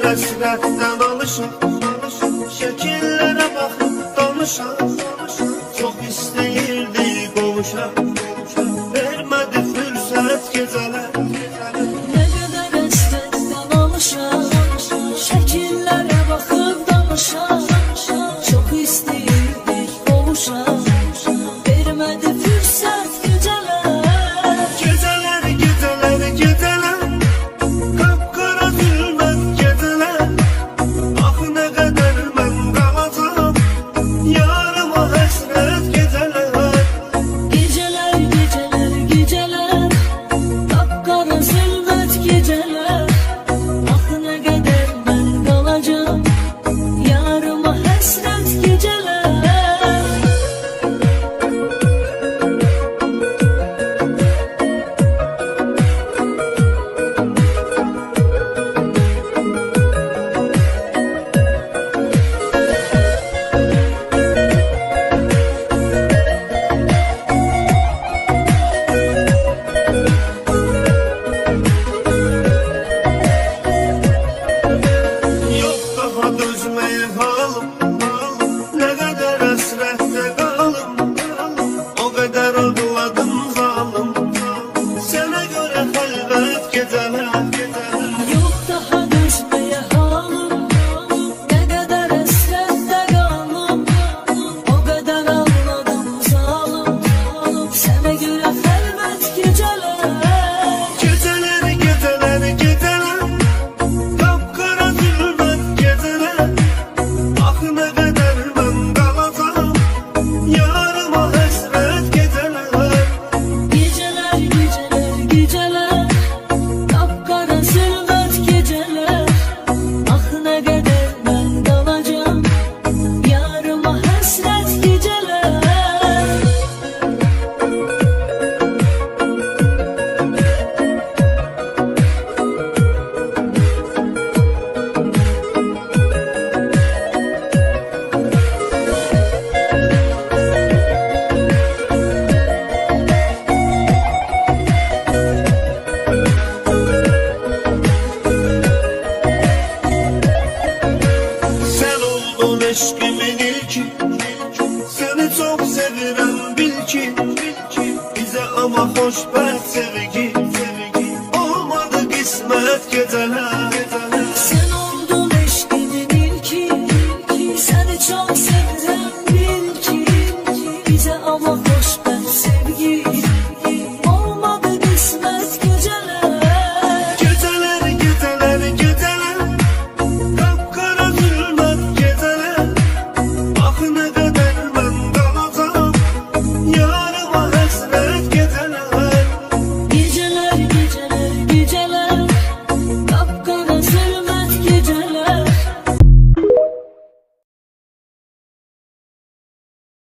Hasretten alışan, şekillere bakıp danışan, çok isteyirdi kavuşan, vermedi fırsat geceler. Ne kadar hasretten alışan, şekillere bakıp danışan, çok isteyirdi kavuşan, vermedi fırsat geceler. Geceler, geceler, geceler, kapkara zulmet geceler. Ah ne kadar ben kalacağım, yarıma hasret geceler. Geceler, geceler, geceler, kapkara zulmet geceler. Ah ne kadar ben kalacağım, yarıma hasret geceler. Yok daha dözmeye halim, ne kadar hasrette kalım, o kadar ağladım zalim. Sana göre halvet geceler. Yok daha düşmeye halim, ne kadar hasrette kalım, o kadar ağladım zalim. Sana göre felbet geceler. Geceler, geceler, geceler, kapkara zulmet geceler. Ah ne kadar ben kalacağım, yarıma hasret geceler. Geceler, geceler, geceler, kapkara zulmet geceler. Ah ne kadar ben kalacağım, yarıma hasret geceler. Sen oldun eşkimin ilki, seni çok sevirem bil ki. Bize ama hoşbert